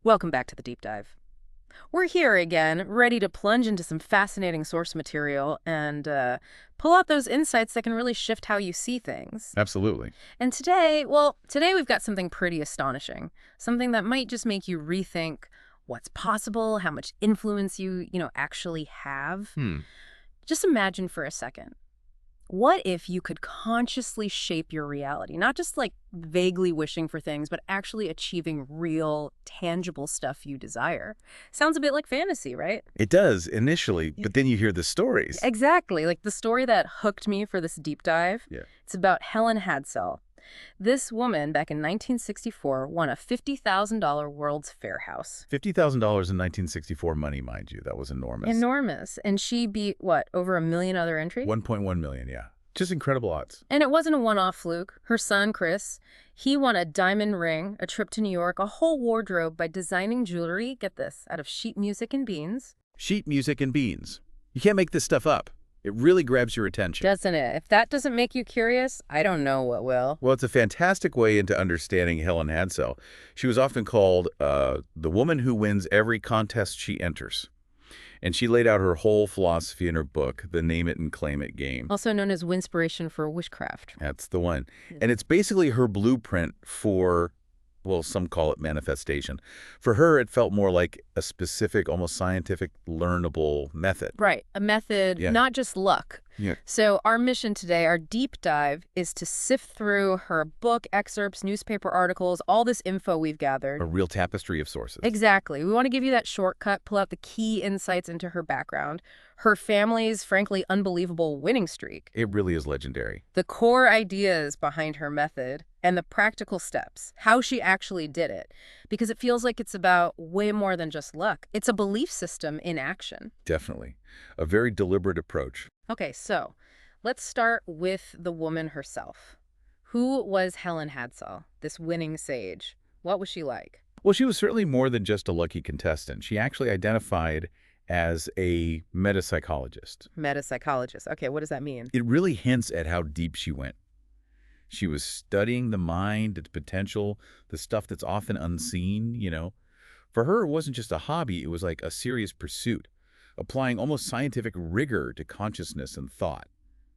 Welcome back to the deep dive. We're here again, ready to plunge into some fascinating source material and pull out those insights that can really shift how you see things. Absolutely. And today we've got something pretty astonishing, something that might just make you rethink what's possible, how much influence you actually have. Hmm. Just imagine for a second. What if you could consciously shape your reality? Not just like vaguely wishing for things, but actually achieving real, tangible stuff you desire. Sounds a bit like fantasy, right? It does initially, but then you hear the stories. Exactly. Like the story that hooked me for this deep dive. Yeah. It's about Helen Hadsell. This woman, back in 1964, won a $50,000 World's Fair house. $50,000 in 1964 money, mind you. That was enormous. Enormous. And she beat, what, over a million other entries? 1.1 million, yeah. Just incredible odds. And it wasn't a one-off fluke. Her son, Chris, he won a diamond ring, a trip to New York, a whole wardrobe by designing jewelry, get this, out of sheet music and beans. Sheet music and beans. You can't make this stuff up. It really grabs your attention. Doesn't it? If that doesn't make you curious, I don't know what will. Well, it's a fantastic way into understanding Helen Hadsell. She was often called the woman who wins every contest she enters. And she laid out her whole philosophy in her book, The Name It and Claim It Game. Also known as Winspiration for Wishcraft. That's the one. And it's basically her blueprint for, well, some call it manifestation. For her, it felt more like a specific, almost scientific, learnable method. Right. A method, Yeah. not just luck. Yeah. So our mission today, our deep dive, is to sift through her book excerpts, newspaper articles, all this info we've gathered. A real tapestry of sources. Exactly. We want to give you that shortcut, pull out the key insights into her background, her family's, frankly, unbelievable winning streak, It really is legendary. the core ideas behind her method, and the practical steps, how she actually did it. Because it feels like it's about way more than just luck. It's a belief system in action. Definitely. A very deliberate approach. Okay, so let's start with the woman herself. Who was Helen Hadsell, this winning sage? What was she like? Well, she was certainly more than just a lucky contestant. She actually identified as a metapsychologist. Metapsychologist. Okay, what does that mean? It really hints at how deep she went. She was studying the mind, its potential, the stuff that's often unseen. For her, it wasn't just a hobby, it was like a serious pursuit, applying almost scientific rigor to consciousness and thought.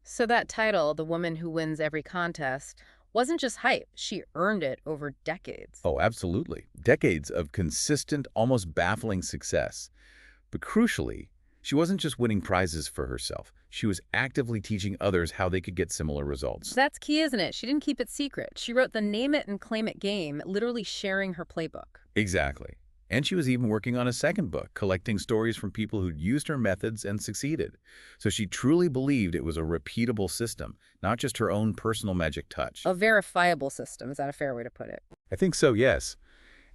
So that title, The Woman Who Wins Every Contest, wasn't just hype. She earned it over decades. Oh, absolutely. Decades of consistent, almost baffling success. But crucially, she wasn't just winning prizes for herself. She was actively teaching others how they could get similar results. That's key, isn't it? She didn't keep it secret. She wrote the Name It and Claim It game, literally sharing her playbook. Exactly. And she was even working on a second book, collecting stories from people who'd used her methods and succeeded. So she truly believed it was a repeatable system, not just her own personal magic touch. A verifiable system. Is that a fair way to put it? I think so, yes.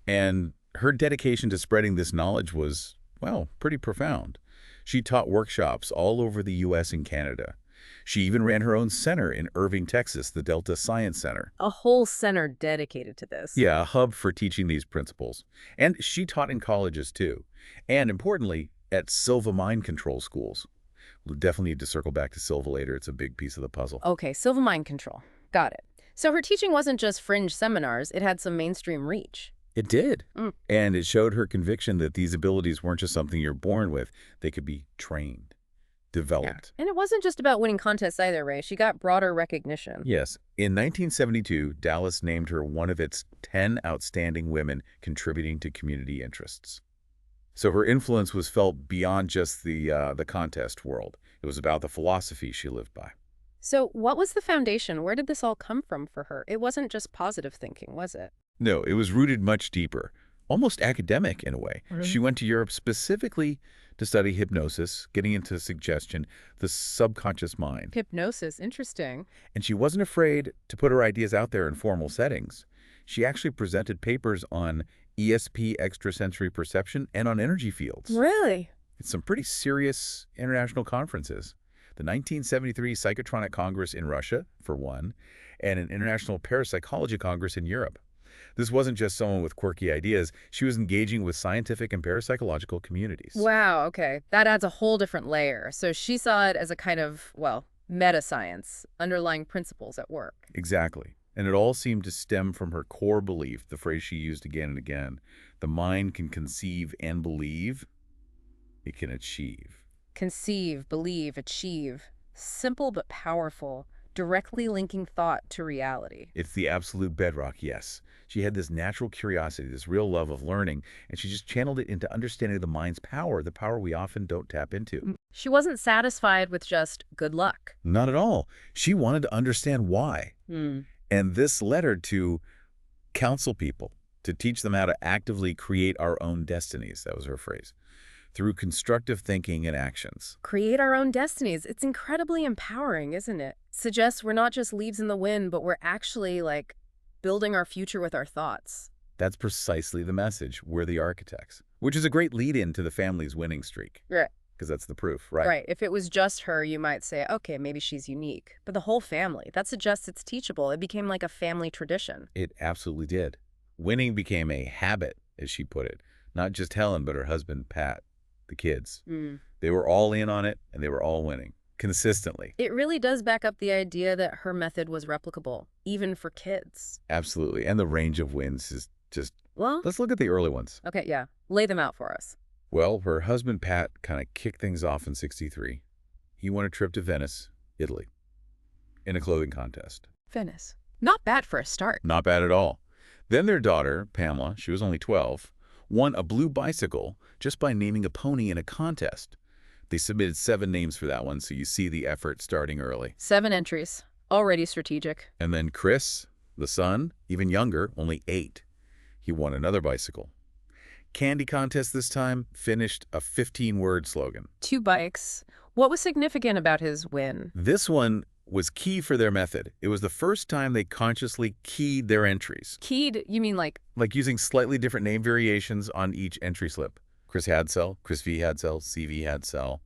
And her dedication to spreading this knowledge was, well, pretty profound. She taught workshops all over the U.S. and Canada. She even ran her own center in Irving, Texas, the Delta Science Center. A whole center dedicated to this. Yeah, a hub for teaching these principles. And she taught in colleges, too. And importantly, at Silva mind control schools. We'll definitely need to circle back to Silva later. It's a big piece of the puzzle. Okay, Silva mind control. Got it. So her teaching wasn't just fringe seminars, it had some mainstream reach. It did. Mm. And it showed her conviction that these abilities weren't just something you're born with. They could be trained, developed. And it wasn't just about winning contests either, Ray. She got broader recognition. Yes. In 1972, Dallas named her one of its 10 outstanding women contributing to community interests. So her influence was felt beyond just the contest world. It was about the philosophy she lived by. So what was the foundation? Where did this all come from for her? It wasn't just positive thinking, was it? No, it was rooted much deeper, almost academic in a way. Really? She went to Europe specifically to study hypnosis, getting into suggestion, the subconscious mind. Hypnosis, interesting. And she wasn't afraid to put her ideas out there in formal settings. She actually presented papers on ESP, extrasensory perception, and on energy fields. Really? At some pretty serious international conferences. The 1973 Psychotronic Congress in Russia, for one, and an International Parapsychology Congress in Europe. This wasn't just someone with quirky ideas. She was engaging with scientific and parapsychological communities. Wow, okay. That adds a whole different layer. So she saw it as a kind of, well, meta-science, underlying principles at work. Exactly. And it all seemed to stem from her core belief, the phrase she used again and again, The mind can conceive and believe. It can achieve. Conceive, believe, achieve. Simple but powerful, directly linking thought to reality. It's the absolute bedrock, yes. She had this natural curiosity, this real love of learning, and she just channeled it into understanding the mind's power, the power we often don't tap into. She wasn't satisfied with just good luck. Not at all. She wanted to understand why. Hmm. And this led her to counsel people, to teach them how to actively create our own destinies. That was her phrase. Through constructive thinking and actions. Create our own destinies. It's incredibly empowering, isn't it? Suggests we're not just leaves in the wind, but we're actually, like, building our future with our thoughts. That's precisely the message. We're the architects. Which is a great lead-in to the family's winning streak. Right. Because that's the proof, right? Right. If it was just her, you might say, okay, maybe she's unique. But the whole family, that suggests it's teachable. It became like a family tradition. It absolutely did. Winning became a habit, as she put it. Not just Helen, but her husband, Pat, the kids. They were all in on it, and they were all winning. Consistently. It really does back up the idea that her method was replicable, even for kids. Absolutely. And the range of wins is just... Well, Let's look at the early ones. okay, yeah. Lay them out for us. Well, her husband, Pat, kind of kicked things off in '63. He won a trip to Venice, Italy, in a clothing contest. Venice. Not bad for a start. Not bad at all. Then their daughter, Pamela, she was only 12, won a blue bicycle just by naming a pony in a contest. They submitted 7 names for that one, so you see the effort starting early. 7 entries. Already strategic. And then Chris, the son, even younger, only 8. He won another bicycle. Candy contest this time, finished a 15-word slogan. 2 bikes. What was significant about his win? This one was key for their method. It was the first time they consciously keyed their entries. Keyed, you mean like... Like using slightly different name variations on each entry slip. Chris Hadsell, Chris V. Hadsell, CV Hadsell.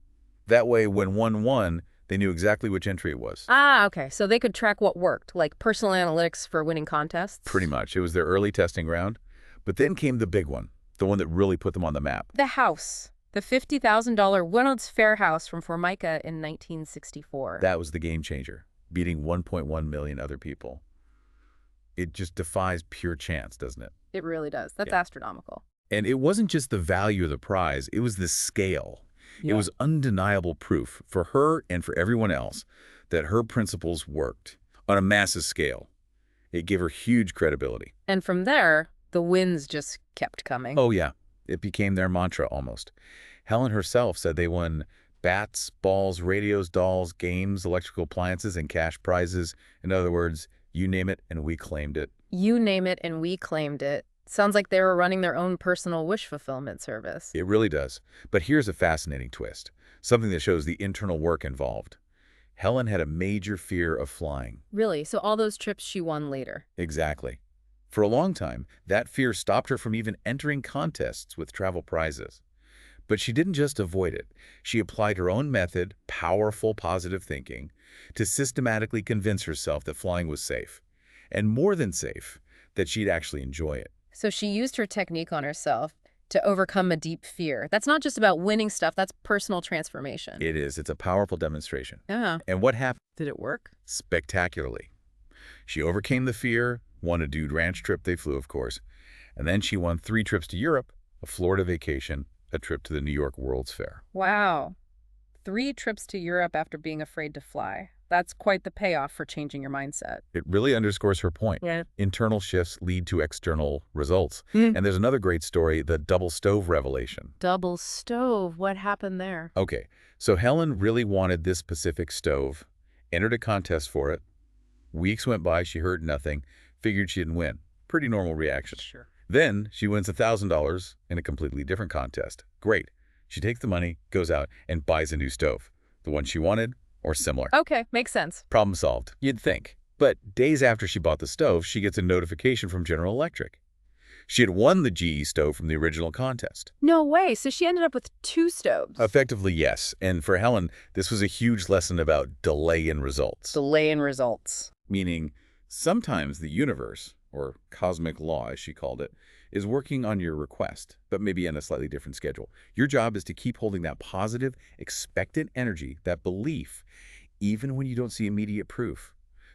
That way, when one won, they knew exactly which entry it was. Ah, okay. So they could track what worked, like personal analytics for winning contests? Pretty much. It was their early testing ground. But then came the big one, the one that really put them on the map. The house. The $50,000 World's Fair house from Formica in 1964. That was the game changer, beating 1.1 million other people. It just defies pure chance, doesn't it? It really does. That's astronomical. And it wasn't just the value of the prize, it was the scale. It was undeniable proof for her and for everyone else that her principles worked on a massive scale. It gave her huge credibility. And from there, the wins just kept coming. Oh, yeah. It became their mantra almost. Helen herself said they won bats, balls, radios, dolls, games, electrical appliances, and cash prizes. In other words, you name it and we claimed it. You name it and we claimed it. Sounds like they were running their own personal wish fulfillment service. It really does. But here's a fascinating twist, something that shows the internal work involved. Helen had a major fear of flying. Really? So all those trips she won later? Exactly. For a long time, that fear stopped her from even entering contests with travel prizes. But she didn't just avoid it. She applied her own method, powerful positive thinking, to systematically convince herself that flying was safe. And more than safe, that she'd actually enjoy it. So she used her technique on herself to overcome a deep fear. That's not just about winning stuff, that's personal transformation. It is. It's a powerful demonstration. Yeah. And what happened? Did it work? Spectacularly. She overcame the fear, won a dude ranch trip they flew, of course, and then she won 3 trips to Europe, a Florida vacation, a trip to the New York World's Fair. Wow. 3 trips to Europe after being afraid to fly. That's quite the payoff for changing your mindset. It really underscores her point. Yeah. Internal shifts lead to external results. And there's another great story, the double stove revelation. Double stove. What happened there? Okay, so Helen really wanted this specific stove, entered a contest for it. Weeks went by, she heard nothing, figured she didn't win. Pretty normal reaction. Sure. Then she wins $1,000 in a completely different contest. Great. She takes the money, goes out, and buys a new stove. The one she wanted, or similar. Okay, makes sense. Problem solved, you'd think. But days after she bought the stove, she gets a notification from General Electric. She had won the GE stove from the original contest. No way. So she ended up with 2 stoves. Effectively, yes. And for Helen, this was a huge lesson about delay in results. Delay in results. Meaning, sometimes the universe, or cosmic law as she called it, is working on your request, but maybe on a slightly different schedule. Your job is to keep holding that positive, expectant energy, that belief, even when you don't see immediate proof.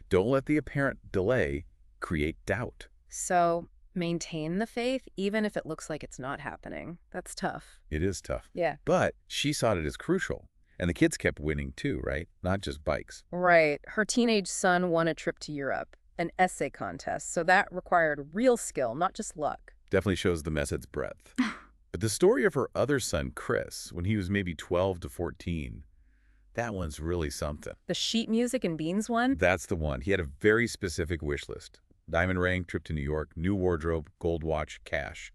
Don't let the apparent delay create doubt. So Maintain the faith, even if it looks like it's not happening. That's tough. It is tough. Yeah. But she saw it as crucial. And the kids kept winning too, right? Not just bikes. Right. Her teenage son won a trip to Europe, an essay contest, so that required real skill, not just luck. Definitely shows the method's breadth. But the story of her other son, Chris, when he was maybe 12 to 14, that one's really something. The sheet music and beans one? That's the one. He had a very specific wish list. Diamond ring, trip to New York, new wardrobe, gold watch, cash.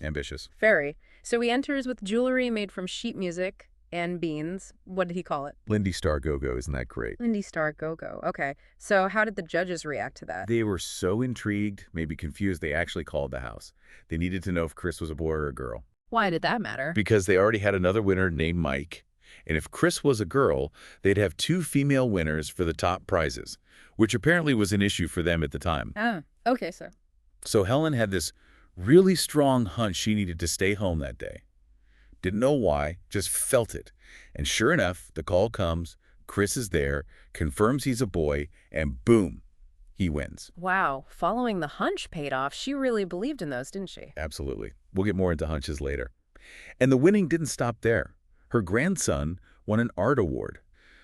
Ambitious. Very. So he enters with jewelry made from sheet music and beans. What did he call it? Lindy Star Go-Go, isn't that great? Lindy Star Go-Go. Okay. So how did the judges react to that? They were so intrigued, maybe confused, they actually called the house. They needed to know if Chris was a boy or a girl. Why did that matter? Because they already had another winner named Mike. And if Chris was a girl, they'd have 2 female winners for the top prizes, which apparently was an issue for them at the time. Ah, okay, sir. So Helen had this really strong hunch she needed to stay home that day. Didn't know why, just felt it. And sure enough, the call comes, Chris is there, confirms he's a boy, and boom, he wins. Wow, following the hunch paid off. She really believed in those, didn't she? Absolutely. We'll get more into hunches later. And the winning didn't stop there. Her grandson won an art award.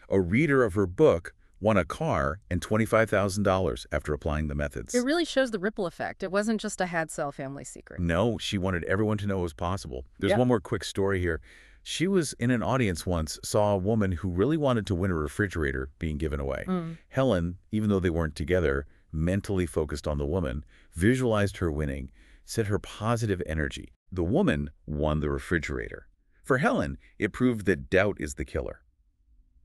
A reader of her book won a car and $25,000 after applying the methods. It really shows the ripple effect. It wasn't just a had-sell family secret. No, she wanted everyone to know it was possible. There's Yeah. one more quick story here. She was in an audience once, saw a woman who really wanted to win a refrigerator being given away. Helen, even though they weren't together, mentally focused on the woman, visualized her winning, set her positive energy. The woman won the refrigerator. For Helen, it proved that doubt is the killer.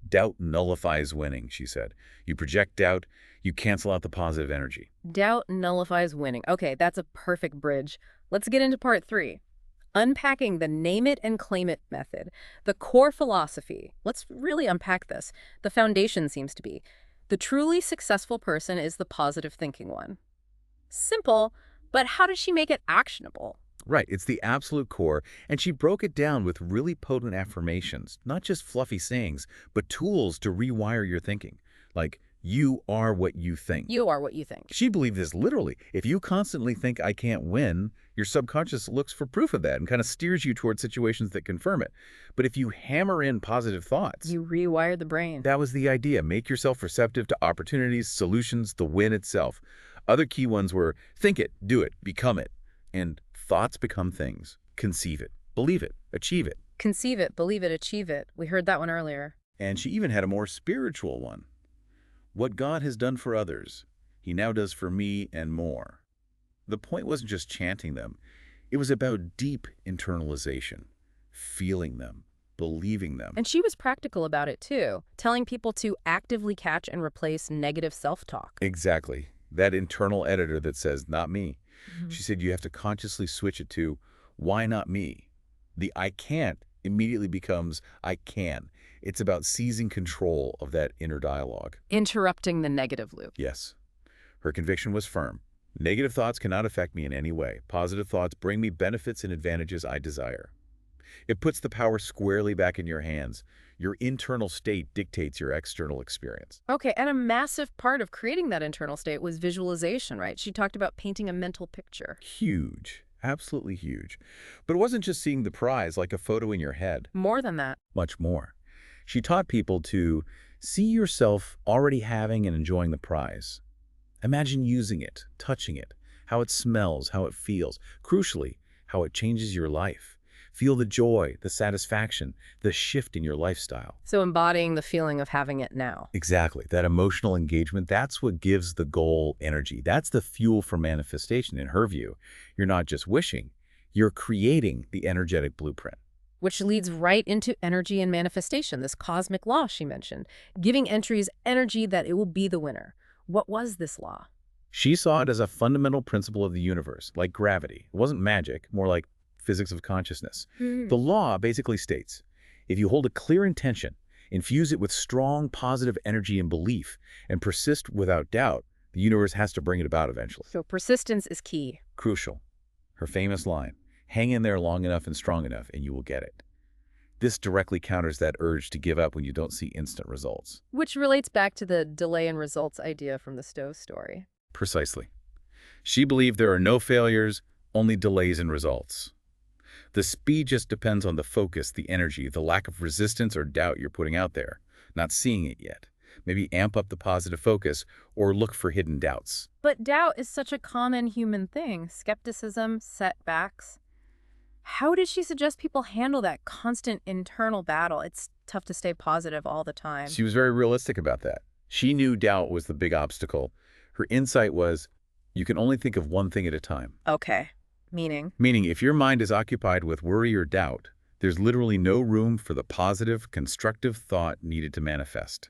Doubt nullifies winning, she said. You project doubt, you cancel out the positive energy. Doubt nullifies winning. Okay, that's a perfect bridge. Let's get into part 3. Unpacking the name it and claim it method. The core philosophy. Let's really unpack this. The foundation seems to be, the truly successful person is the positive thinking one. Simple, but how does she make it actionable? Right, it's the absolute core, and she broke it down with really potent affirmations, not just fluffy sayings, but tools to rewire your thinking, like, you are what you think. You are what you think. She believed this literally. If you constantly think, I can't win, your subconscious looks for proof of that and kind of steers you towards situations that confirm it. But if you hammer in positive thoughts, You rewire the brain. that was the idea. Make yourself receptive to opportunities, solutions, the win itself. Other key ones were think it, do it, become it, and thoughts become things. Conceive it, believe it, achieve it. Conceive it, believe it, achieve it. We heard that one earlier. And she even had a more spiritual one. What God has done for others, he now does for me and more. The point wasn't just chanting them. It was about deep internalization, feeling them, believing them. And she was practical about it too, telling people to actively catch and replace negative self-talk. Exactly. That internal editor that says, not me. She said you have to consciously switch it to, why not me? The I can't immediately becomes I can. It's about seizing control of that inner dialogue. Interrupting the negative loop. Yes. Her conviction was firm. Negative thoughts cannot affect me in any way. Positive thoughts bring me benefits and advantages I desire. It puts the power squarely back in your hands. Your internal state dictates your external experience. Okay, and a massive part of creating that internal state was visualization, right? She talked about painting a mental picture. Huge. Absolutely huge. But it wasn't just seeing the prize like a photo in your head. More than that. Much more. She taught people to see yourself already having and enjoying the prize. Imagine using it, touching it, how it smells, how it feels. Crucially, how it changes your life. Feel the joy, the satisfaction, the shift in your lifestyle. So embodying the feeling of having it now. Exactly. That emotional engagement, that's what gives the goal energy. That's the fuel for manifestation in her view. You're not just wishing, you're creating the energetic blueprint. Which leads right into energy and manifestation, this cosmic law she mentioned, giving entries energy that it will be the winner. What was this law? She saw it as a fundamental principle of the universe, like gravity. It wasn't magic, more like physics of consciousness. The law basically states, if you hold a clear intention, infuse it with strong positive energy and belief, and persist without doubt, the universe has to bring it about eventually. So persistence is key. Crucial. Her famous line, hang in there long enough and strong enough and you will get it. This directly counters that urge to give up when you don't see instant results. Which relates back to the delay in results idea from the stove story. Precisely. She believed there are no failures, only delays in results. The speed just depends on the focus, the energy, the lack of resistance or doubt you're putting out there, not seeing it yet. Maybe amp up the positive focus or look for hidden doubts. But doubt is such a common human thing. Skepticism, setbacks. How did she suggest people handle that constant internal battle? It's tough to stay positive all the time. She was very realistic about that. She knew doubt was the big obstacle. Her insight was, you can only think of one thing at a time. Okay. Meaning? Meaning, if your mind is occupied with worry or doubt, there's literally no room for the positive, constructive thought needed to manifest.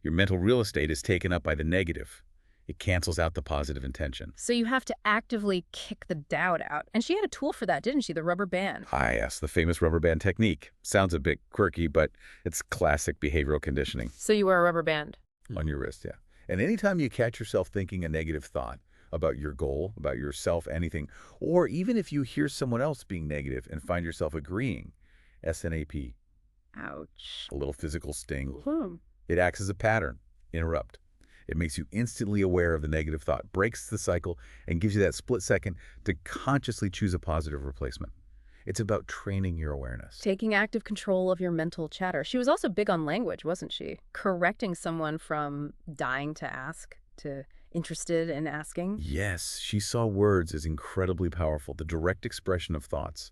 Your mental real estate is taken up by the negative. It cancels out the positive intention. So you have to actively kick the doubt out. And she had a tool for that, didn't she? The rubber band. Ah, yes, the famous rubber band technique. Sounds a bit quirky, but it's classic behavioral conditioning. So you wear a rubber band? On your wrist, yeah. And anytime you catch yourself thinking a negative thought about your goal, about yourself, anything, or even if you hear someone else being negative and find yourself agreeing, SNAP, Ouch. a little physical sting. Hmm. It acts as a pattern. Interrupt. It makes you instantly aware of the negative thought, breaks the cycle, and gives you that split second to consciously choose a positive replacement. It's about training your awareness. Taking active control of your mental chatter. She was also big on language, wasn't she? Correcting someone from dying to ask to interested in asking. Yes, she saw words as incredibly powerful, the direct expression of thoughts.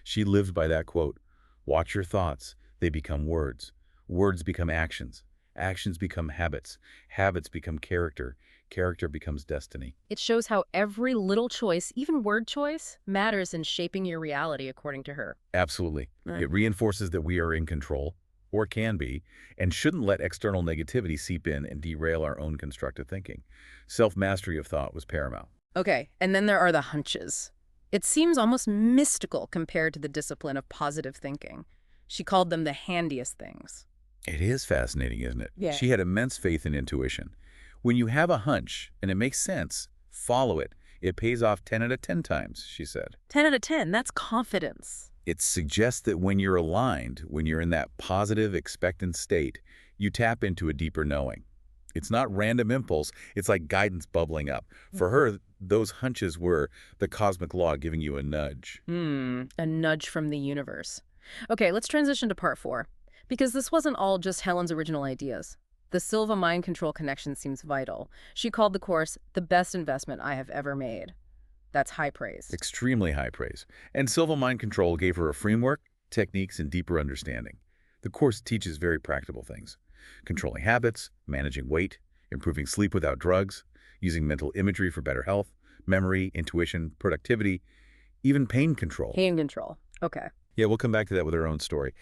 She lived by that quote, watch your thoughts, they become words. Words become actions. Actions become habits. Habits become character. Character becomes destiny. It shows how every little choice, even word choice, matters in shaping your reality, according to her. Absolutely. Right. It reinforces that we are in control, or can be, and shouldn't let external negativity seep in and derail our own constructive thinking. Self-mastery of thought was paramount. Okay, and then there are the hunches. It seems almost mystical compared to the discipline of positive thinking. She called them the handiest things. It is fascinating, isn't it? Yeah. She had immense faith in intuition. When you have a hunch, and it makes sense, follow it. It pays off 10 out of 10 times, she said. 10 out of 10, that's confidence. It suggests that when you're aligned, when you're in that positive, expectant state, you tap into a deeper knowing. It's not random impulse, it's like guidance bubbling up. For her, those hunches were the cosmic law giving you a nudge. A nudge from the universe. Okay, let's transition to part 4. Because this wasn't all just Helen's original ideas. The Silva mind control connection seems vital. She called the course the best investment I have ever made. That's high praise. Extremely high praise. And Silva Mind Control gave her a framework, techniques, and deeper understanding. The course teaches very practical things. Controlling habits, managing weight, improving sleep without drugs, using mental imagery for better health, memory, intuition, productivity, even pain control. Pain control. Okay. Yeah, we'll come back to that with her own story.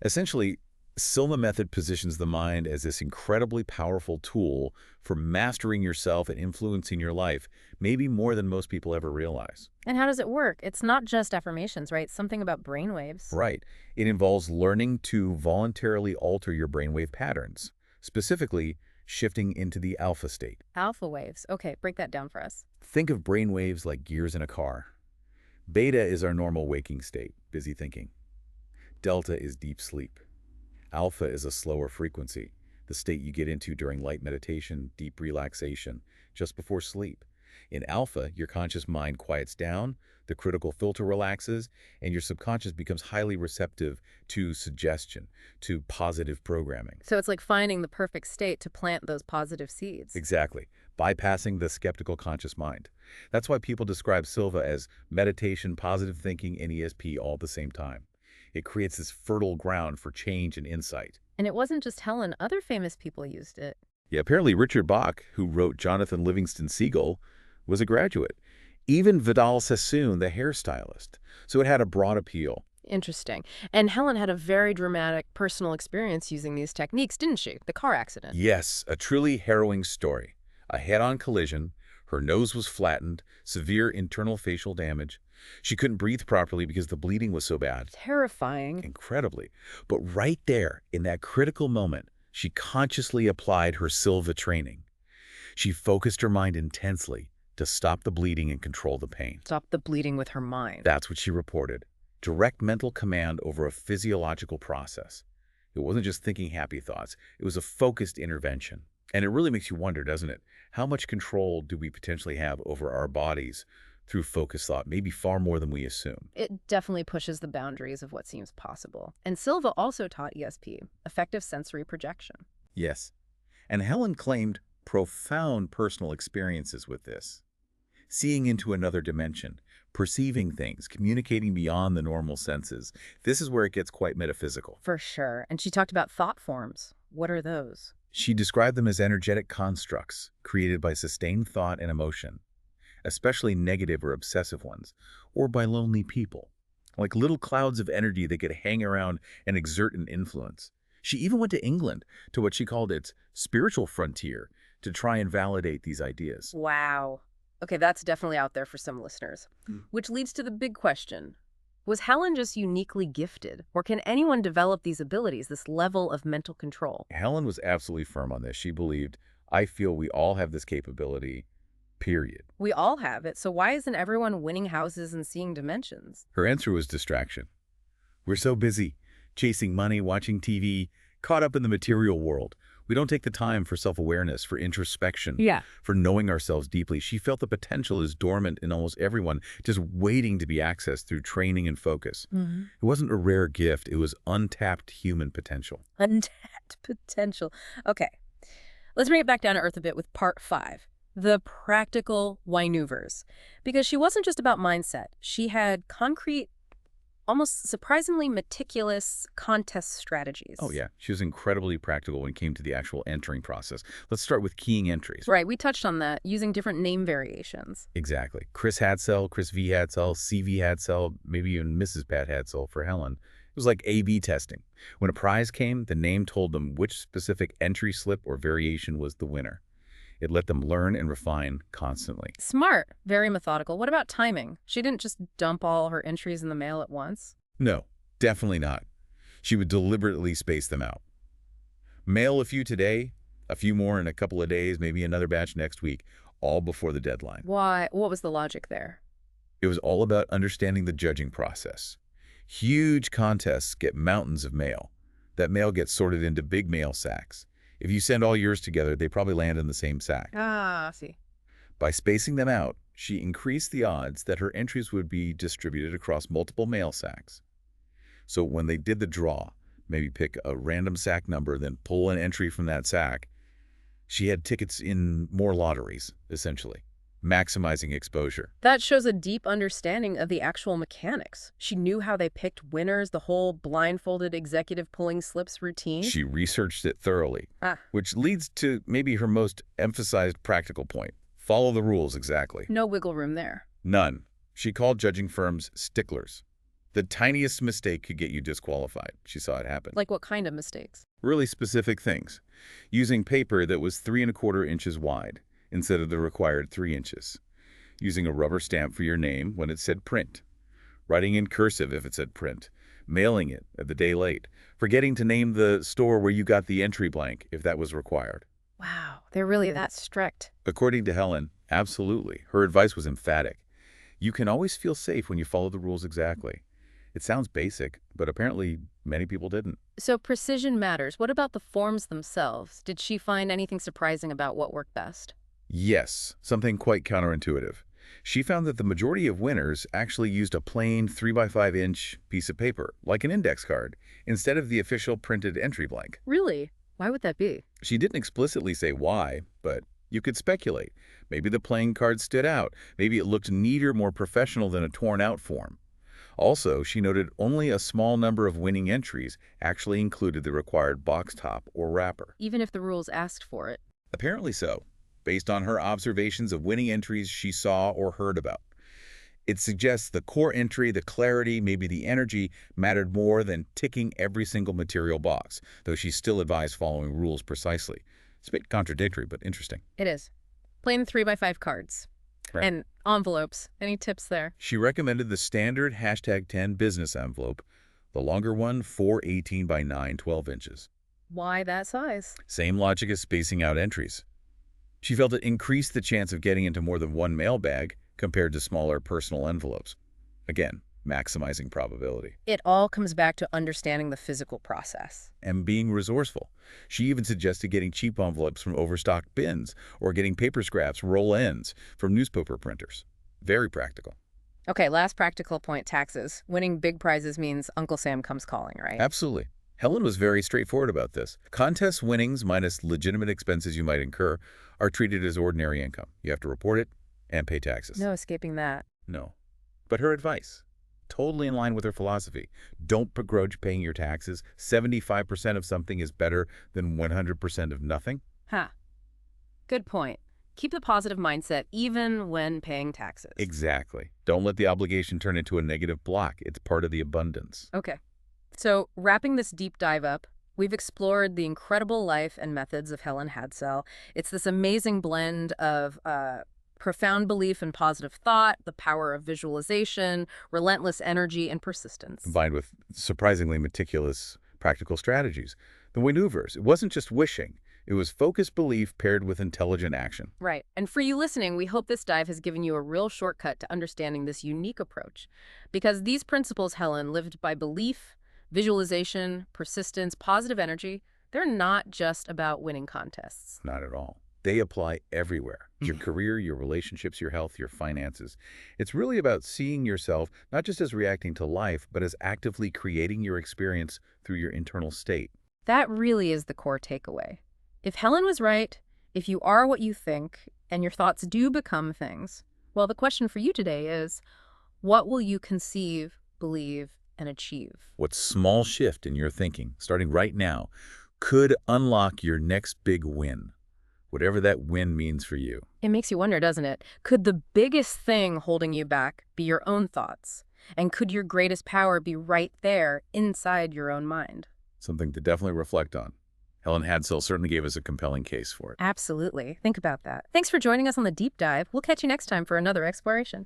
Essentially, Silva Method positions the mind as this incredibly powerful tool for mastering yourself and influencing your life, maybe more than most people ever realize. And how does it work? It's not just affirmations, right? Something about brainwaves. Right. It involves learning to voluntarily alter your brainwave patterns, specifically shifting into the alpha state. Alpha waves. Okay, break that down for us. Think of brainwaves like gears in a car. Beta is our normal waking state, busy thinking. Delta is deep sleep. Alpha is a slower frequency, the state you get into during light meditation, deep relaxation, just before sleep. In alpha, your conscious mind quiets down, the critical filter relaxes, and your subconscious becomes highly receptive to suggestion, to positive programming. So it's like finding the perfect state to plant those positive seeds. Exactly, bypassing the skeptical conscious mind. That's why people describe Silva as meditation, positive thinking, and ESP all at the same time. It creates this fertile ground for change and insight. And it wasn't just Helen. Other famous people used it. Yeah, apparently Richard Bach, who wrote Jonathan Livingston Seagull, was a graduate. Even Vidal Sassoon, the hairstylist. So it had a broad appeal. Interesting. And Helen had a very dramatic personal experience using these techniques, didn't she? The car accident. Yes, a truly harrowing story. A head-on collision. Her nose was flattened, severe internal facial damage. She couldn't breathe properly because the bleeding was so bad. Terrifying. Incredibly. But right there, in that critical moment, she consciously applied her Silva training. She focused her mind intensely to stop the bleeding and control the pain. Stop the bleeding with her mind. That's what she reported. Direct mental command over a physiological process. It wasn't just thinking happy thoughts. It was a focused intervention. And it really makes you wonder, doesn't it? How much control do we potentially have over our bodies through focused thought? Maybe far more than we assume. It definitely pushes the boundaries of what seems possible. And Silva also taught ESP, effective sensory projection. Yes. And Helen claimed profound personal experiences with this. Seeing into another dimension, perceiving things, communicating beyond the normal senses. This is where it gets quite metaphysical. For sure. And she talked about thought forms. What are those? She described them as energetic constructs created by sustained thought and emotion, especially negative or obsessive ones, or by lonely people, like little clouds of energy that could hang around and exert an influence. She even went to England, to what she called its spiritual frontier, to try and validate these ideas. Wow. Okay, that's definitely out there for some listeners. Which leads to the big question. Was Helen just uniquely gifted, or can anyone develop these abilities, this level of mental control? Helen was absolutely firm on this. She believed, I feel we all have this capability, period. We all have it, so why isn't everyone winning houses and seeing dimensions? Her answer was distraction. We're so busy, chasing money, watching TV, caught up in the material world. We don't take the time for self-awareness, for introspection, Yeah. for knowing ourselves deeply. She felt the potential is dormant in almost everyone, just waiting to be accessed through training and focus. It wasn't a rare gift. It was untapped human potential. Untapped potential. Okay, let's bring it back down to earth a bit with part 5. The practical maneuvers. Because she wasn't just about mindset. She had concrete, almost surprisingly meticulous contest strategies. Oh, yeah. She was incredibly practical when it came to the actual entering process. Let's start with keying entries. Right, we touched on that, using different name variations. Exactly. Chris Hadsell, Chris V. Hadsell, CV Hadsell, maybe even Mrs. Pat Hadsell for Helen. It was like A-B testing. When a prize came, the name told them which specific entry slip or variation was the winner. It let them learn and refine constantly. Smart, very methodical. What about timing? She didn't just dump all her entries in the mail at once. No, definitely not. She would deliberately space them out. Mail a few today, a few more in a couple of days, maybe another batch next week, all before the deadline. Why? What was the logic there? It was all about understanding the judging process. Huge contests get mountains of mail. That mail gets sorted into big mail sacks. If you send all yours together, they probably land in the same sack. Ah, I see. By spacing them out, she increased the odds that her entries would be distributed across multiple mail sacks. So when they did the draw, maybe pick a random sack number, then pull an entry from that sack, she had tickets in more lotteries, essentially, maximizing exposure. That shows a deep understanding of the actual mechanics. She knew how they picked winners, the whole blindfolded executive pulling slips routine. She researched it thoroughly, Ah. which leads to maybe her most emphasized practical point. Follow the rules exactly. No wiggle room there. None. She called judging firms sticklers. The tiniest mistake could get you disqualified. She saw it happen. Like what kind of mistakes? Really specific things. Using paper that was 3¼ inches wide instead of the required 3 inches. Using a rubber stamp for your name when it said print. Writing in cursive if it said print. Mailing it at the day late. Forgetting to name the store where you got the entry blank if that was required. Wow, they're really that strict. According to Helen, absolutely. Her advice was emphatic. You can always feel safe when you follow the rules exactly. It sounds basic, but apparently many people didn't. So precision matters. What about the forms themselves? Did she find anything surprising about what worked best? Yes, something quite counterintuitive. She found that the majority of winners actually used a plain 3x5-inch piece of paper, like an index card, instead of the official printed entry blank. Really? Why would that be? She didn't explicitly say why, but you could speculate. Maybe the playing card stood out. Maybe it looked neater, more professional than a torn-out form. Also, she noted only a small number of winning entries actually included the required box top or wrapper. Even if the rules asked for it. Apparently so, based on her observations of winning entries she saw or heard about. It suggests the core entry, the clarity, maybe the energy, mattered more than ticking every single material box, though she still advised following rules precisely. It's a bit contradictory, but interesting. It is. Plain 3x5 cards. Right. And envelopes. Any tips there? She recommended the standard #10 business envelope, the longer one 418 by 9, 12 inches. Why that size? Same logic as spacing out entries. She felt it increased the chance of getting into more than one mailbag compared to smaller personal envelopes. Again, maximizing probability. It all comes back to understanding the physical process. And being resourceful. She even suggested getting cheap envelopes from overstocked bins or getting paper scraps, roll ends, from newspaper printers. Very practical. Okay, last practical point, taxes. Winning big prizes means Uncle Sam comes calling, right? Absolutely. Helen was very straightforward about this. Contest winnings minus legitimate expenses you might incur are treated as ordinary income. You have to report it and pay taxes. No escaping that. No. But her advice, totally in line with her philosophy. Don't begrudge paying your taxes. 75% of something is better than 100% of nothing. Huh. Good point. Keep the positive mindset even when paying taxes. Exactly. Don't let the obligation turn into a negative block. It's part of the abundance. Okay. So, wrapping this deep dive up, we've explored the incredible life and methods of Helen Hadsell. It's this amazing blend of profound belief in positive thought, the power of visualization, relentless energy, and persistence. Combined with surprisingly meticulous practical strategies. The maneuvers, it wasn't just wishing. It was focused belief paired with intelligent action. Right. And for you listening, we hope this dive has given you a real shortcut to understanding this unique approach. Because these principles Helen lived by belief, visualization, persistence, positive energy, they're not just about winning contests. Not at all. They apply everywhere. Your career, your relationships, your health, your finances. It's really about seeing yourself not just as reacting to life, but as actively creating your experience through your internal state. That really is the core takeaway. If Helen was right, if you are what you think, and your thoughts do become things, well, the question for you today is, what will you conceive, believe, and achieve? What small shift in your thinking, starting right now, could unlock your next big win, whatever that win means for you? It makes you wonder, doesn't it? Could the biggest thing holding you back be your own thoughts? And could your greatest power be right there inside your own mind? Something to definitely reflect on. Helen Hadsell certainly gave us a compelling case for it. Absolutely. Think about that. Thanks for joining us on the deep dive. We'll catch you next time for another exploration.